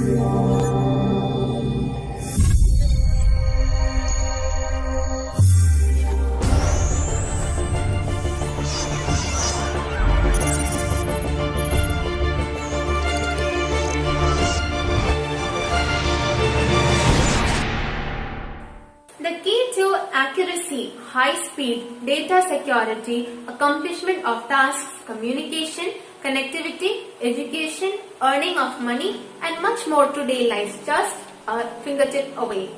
The key to accuracy, high speed, data security, accomplishment of tasks, communication, connectivity, education, earning of money and much more today lies just a fingertip away.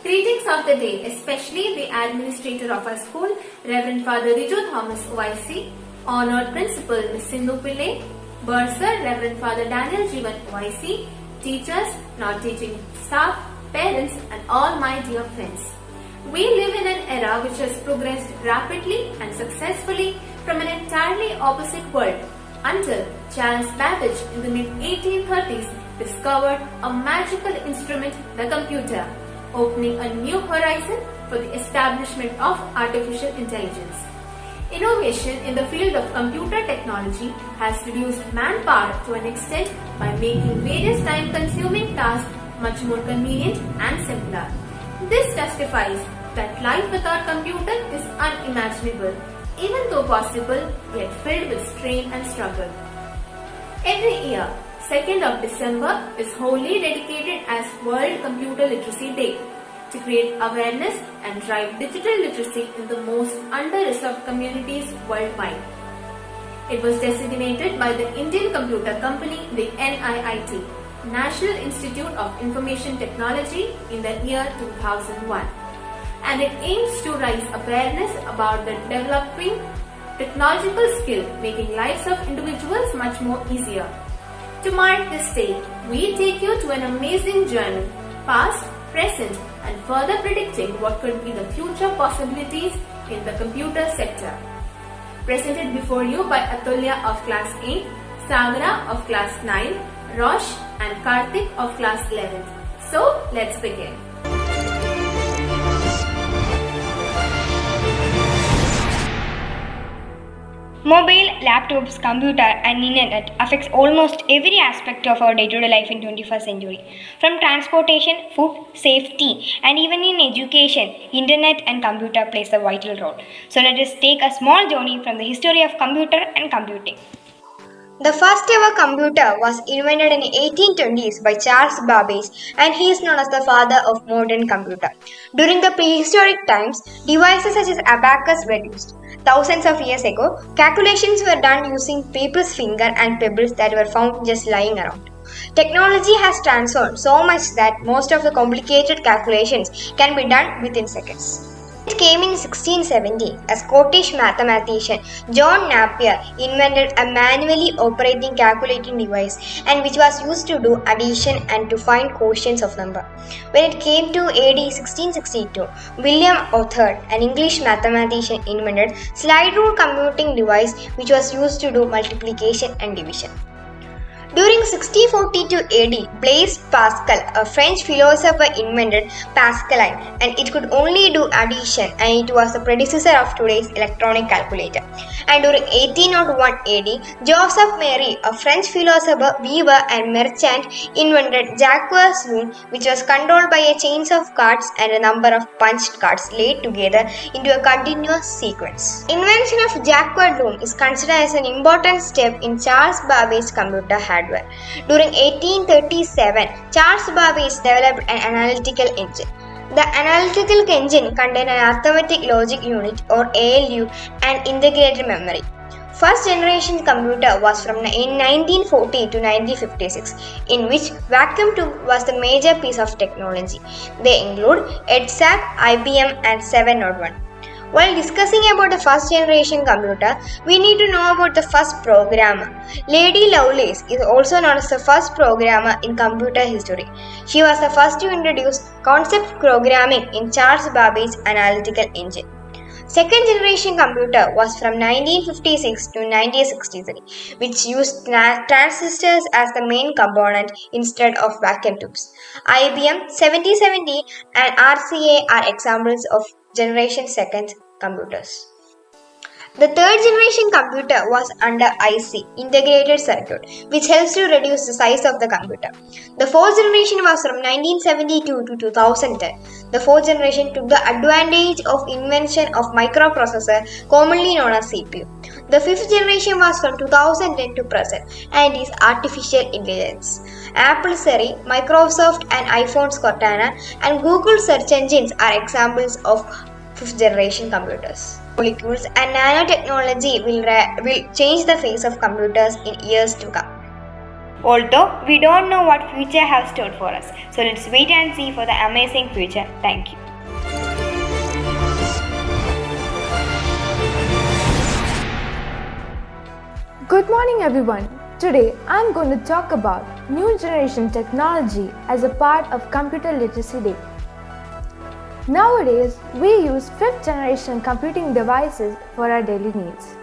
Greetings of the day, especially the administrator of our school, Reverend Father Riju Thomas OIC, Honored Principal Ms. Sindhu Pillai, Bursar Reverend Father Daniel Jeevan OIC, teachers, non-teaching staff, parents and all my dear friends. We live in an era which has progressed rapidly and successfully from an entirely opposite world until Charles Babbage in the mid-1830s discovered a magical instrument, the computer, opening a new horizon for the establishment of artificial intelligence. Innovation in the field of computer technology has reduced manpower to an extent by making various time-consuming tasks much more convenient and simpler. This testifies that life without computer is unimaginable, even though possible, yet filled with strain and struggle. Every year, 2nd of December is wholly dedicated as World Computer Literacy Day to create awareness and drive digital literacy in the most under-reserved communities worldwide. It was designated by the Indian Computer Company, the NIIT, National Institute of Information Technology, in the year 2001, and it aims to raise awareness about the developing technological skill making lives of individuals much more easier. To mark this day, we take you to an amazing journey, past, present and further predicting what could be the future possibilities in the computer sector. Presented before you by Atulya of class 8, Sagara of class 9, Rosh and Karthik of class 11th. So, let's begin. Mobile, laptops, computer and internet affects almost every aspect of our day-to-day life in 21st century. From transportation, food, safety and even in education, internet and computer plays a vital role. So let us take a small journey from the history of computer and computing. The first ever computer was invented in the 1820s by Charles Babbage and he is known as the father of modern computer. During the prehistoric times, devices such as abacus were used. Thousands of years ago, calculations were done using people's finger and pebbles that were found just lying around. Technology has transformed so much that most of the complicated calculations can be done within seconds. It came in 1670. A Scottish mathematician, John Napier, invented a manually operating calculating device and which was used to do addition and to find quotients of number. When it came to AD 1662, William Othard, an English mathematician, invented slide rule computing device which was used to do multiplication and division. During 1642 AD, Blaise Pascal, a French philosopher, invented Pascaline and it could only do addition and it was the predecessor of today's electronic calculator. And during 1801 AD, Joseph Marie, a French philosopher, weaver and merchant, invented Jacques loom which was controlled by a chain of cards and a number of punched cards laid together into a continuous sequence. Invention of Jacques loom is considered as an important step in Charles Babbage's computer hardware. During 1837, Charles Babbage developed an analytical engine. The analytical engine contained an arithmetic logic unit or ALU and integrated memory. First generation computer was from 1940 to 1956, in which vacuum tube was the major piece of technology. They include EDSAC, IBM and 701. While discussing about the first generation computer, we need to know about the first programmer. Lady Lovelace is also known as the first programmer in computer history. She was the first to introduce concept programming in Charles Babbage's analytical engine. Second generation computer was from 1956 to 1963, which used transistors as the main component instead of vacuum tubes. IBM 7070 and RCA are examples of generation second computers. The third generation computer was under IC, integrated circuit, which helps to reduce the size of the computer. The fourth generation was from 1972 to 2010. The fourth generation took the advantage of invention of microprocessor, commonly known as CPU. The fifth generation was from 2010 to present and is artificial intelligence. Apple Siri, Microsoft and iPhone's Cortana, and Google search engines are examples of fifth generation computers. Molecules and nanotechnology will change the face of computers in years to come. Although we don't know what future has stored for us, so let's wait and see for the amazing future. Thank you. Good morning everyone. Today I'm going to talk about new generation technology as a part of Computer Literacy Day. Nowadays, we use 5th generation computing devices for our daily needs.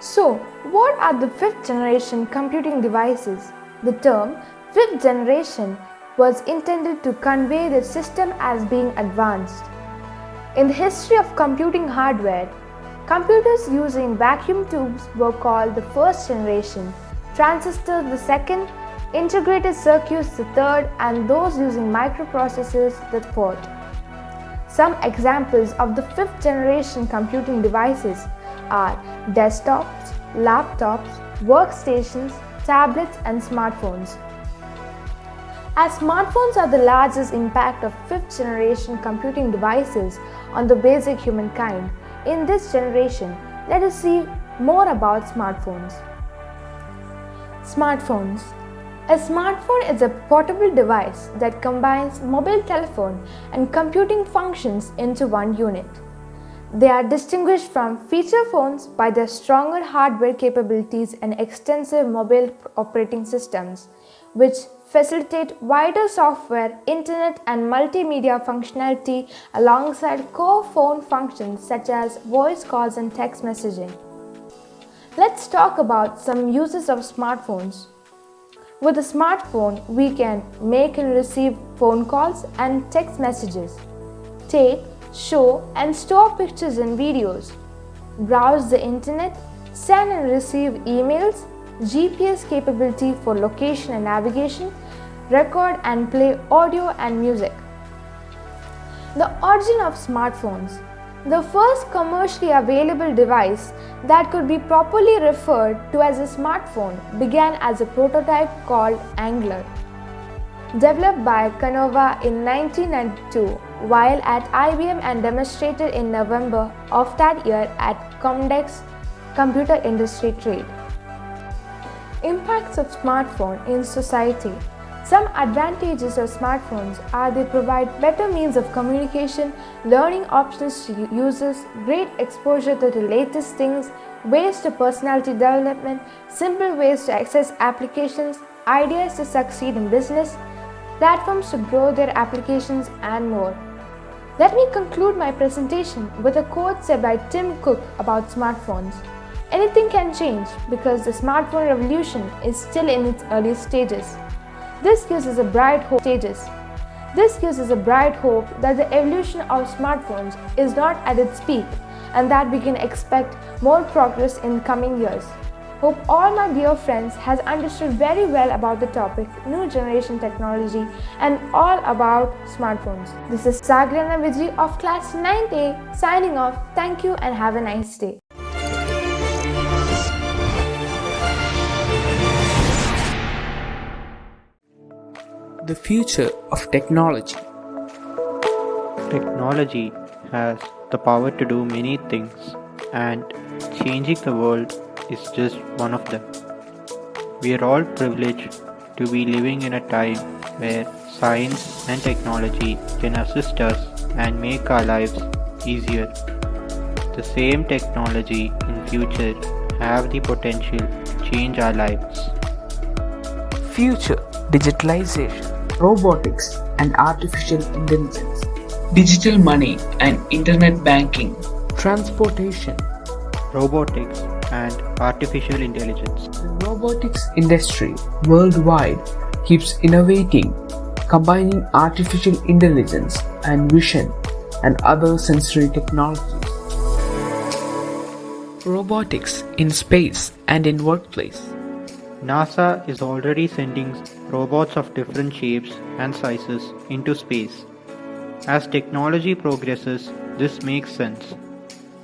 So, what are the 5th generation computing devices? The term 5th generation was intended to convey the system as being advanced. In the history of computing hardware, computers using vacuum tubes were called the 1st generation, transistors the 2nd, integrated circuits the 3rd, and those using microprocessors the 4th. Some examples of the 5th generation computing devices are desktops, laptops, workstations, tablets, and smartphones. As smartphones are the largest impact of 5th generation computing devices on the basic humankind, in this generation, let us see more about smartphones. Smartphones. A smartphone is a portable device that combines mobile telephone and computing functions into one unit. They are distinguished from feature phones by their stronger hardware capabilities and extensive mobile operating systems, which facilitate wider software, internet, and multimedia functionality alongside core phone functions such as voice calls and text messaging. Let's talk about some uses of smartphones. With a smartphone, we can make and receive phone calls and text messages, take, show, and store pictures and videos, browse the internet, send and receive emails, GPS capability for location and navigation, record and play audio and music. The origin of smartphones. The first commercially available device that could be properly referred to as a smartphone began as a prototype called Angler. Developed by Canova in 1992 while at IBM and demonstrated in November of that year at Comdex Computer Industry Trade. Impacts of smartphone in society. Some advantages of smartphones are they provide better means of communication, learning options to users, great exposure to the latest things, ways to personality development, simple ways to access applications, ideas to succeed in business, platforms to grow their applications, and more. Let me conclude my presentation with a quote said by Tim Cook about smartphones. Anything can change because the smartphone revolution is still in its early stages. This gives us a bright hope that the evolution of smartphones is not at its peak and that we can expect more progress in coming years. Hope all my dear friends has understood very well about the topic new generation technology and all about smartphones. This is Sagrana Vijay of class 9A signing off. Thank you and have a nice day. The future of technology. Technology has the power to do many things, and changing the world is just one of them. We are all privileged to be living in a time where science and technology can assist us and make our lives easier. The same technology in future have the potential to change our lives. Future digitalization, robotics and artificial intelligence, digital money and internet banking, transportation, Robotics and artificial intelligence. the robotics industry worldwide keeps innovating, combining artificial intelligence and vision and other sensory technologies. robotics in space and in workplace. NASA is already sending robots of different shapes and sizes into space. As technology progresses, this makes sense.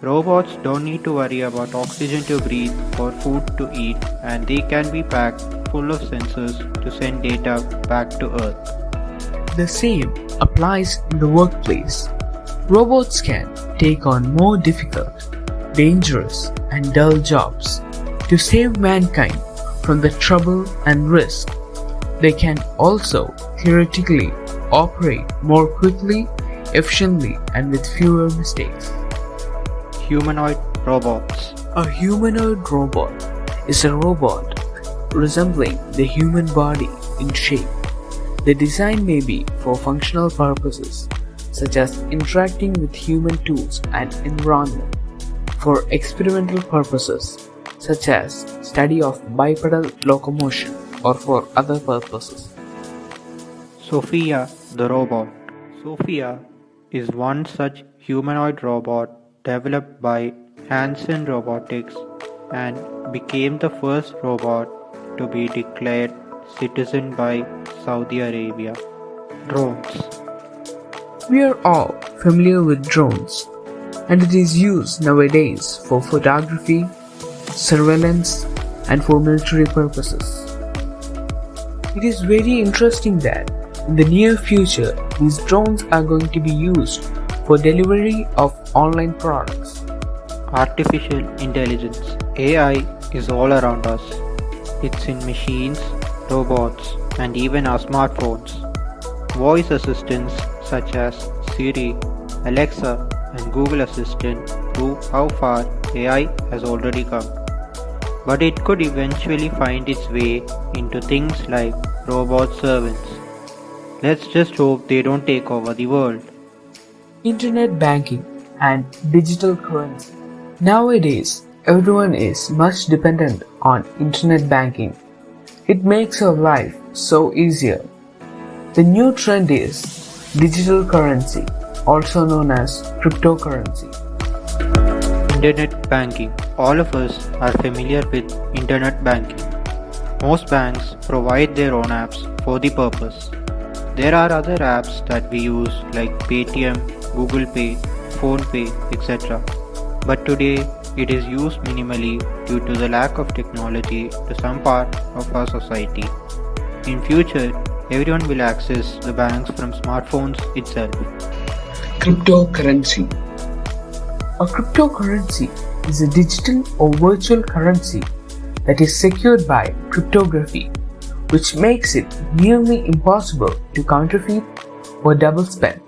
Robots don't need to worry about oxygen to breathe or food to eat, and they can be packed full of sensors to send data back to Earth. The same applies in the workplace. Robots can take on more difficult, dangerous, and dull jobs to save mankind from the trouble and risk. They can also theoretically operate more quickly, efficiently, and with fewer mistakes. Humanoid robots. A humanoid robot is a robot resembling the human body in shape. The design may be for functional purposes, such as interacting with human tools and environment, for experimental purposes, such as study of bipedal locomotion, or for other purposes. Sophia the robot. Sophia is one such humanoid robot developed by Hanson Robotics and became the first robot to be declared citizen by Saudi Arabia. Drones. We are all familiar with drones, and it is used nowadays for photography, surveillance, and for military purposes. It is very interesting that in the near future, these drones are going to be used for delivery of online products. Artificial intelligence. AI is all around us. It's in machines, robots, and even our smartphones. Voice assistants such as Siri, Alexa, and Google Assistant prove how far AI has already come. But it could eventually find its way into things like robot servants. Let's just hope they don't take over the world. Internet banking and digital currency. Nowadays, everyone is much dependent on internet banking. It makes our life so easier. The new trend is digital currency, also known as cryptocurrency. Internet banking. All of us are familiar with internet banking. Most banks provide their own apps for the purpose. There are other apps that we use like Paytm, Google Pay, PhonePe, etc. But today it is used minimally due to the lack of technology to some part of our society. In future, everyone will access the banks from smartphones itself. Cryptocurrency. A cryptocurrency is a digital or virtual currency that is secured by cryptography, which makes it nearly impossible to counterfeit or double spend.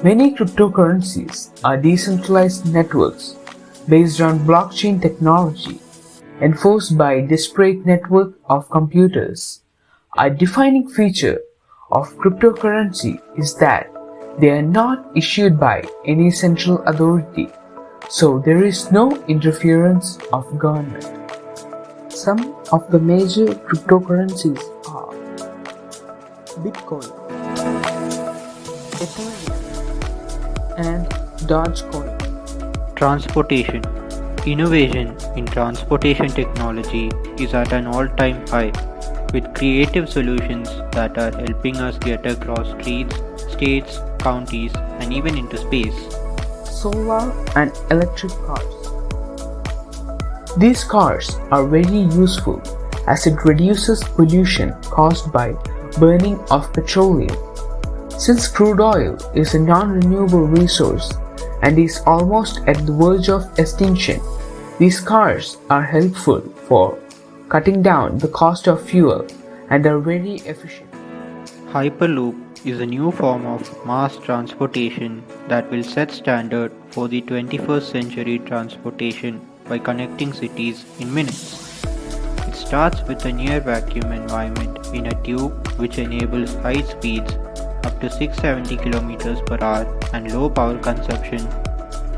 Many cryptocurrencies are decentralized networks based on blockchain technology enforced by a disparate network of computers. A defining feature of cryptocurrency is that they are not issued by any central authority, so there is no interference of government. Some of the major cryptocurrencies are Bitcoin, Ethereum, and Dogecoin. Transportation. Innovation in transportation technology is at an all-time high, with creative solutions that are helping us get across streets, states, counties, and even into space. Solar and electric cars. These cars are very useful as it reduces pollution caused by burning of petroleum. Since crude oil is a non-renewable resource and is almost at the verge of extinction, these cars are helpful for cutting down the cost of fuel and are very efficient. Hyperloop is a new form of mass transportation that will set standard for the 21st century transportation by connecting cities in minutes. It starts with a near vacuum environment in a tube which enables high speeds up to 670 km per hour and low power consumption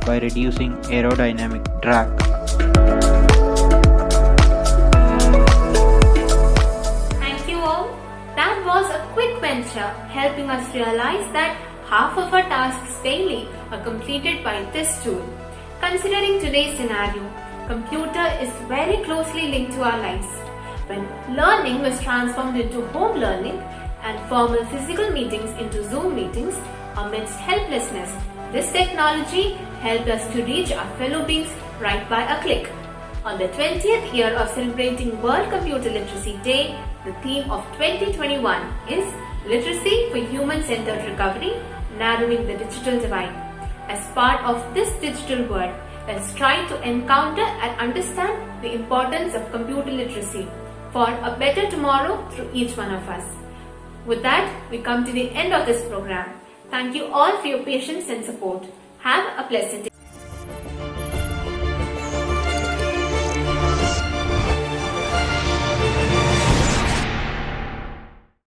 by reducing aerodynamic drag. Thank you all. That was a quick venture helping us realize that half of our tasks daily are completed by this tool. Considering today's scenario, computer is very closely linked to our lives. When learning was transformed into home learning and formal physical meetings into Zoom meetings amidst helplessness, this technology helped us to reach our fellow beings right by a click. On the 20th year of celebrating World Computer Literacy Day, the theme of 2021 is Literacy for Human-Centered Recovery, Narrowing the Digital Divide. As part of this digital world, let's try to encounter and understand the importance of computer literacy for a better tomorrow through each one of us. With that, we come to the end of this program. Thank you all for your patience and support. Have a blessed day.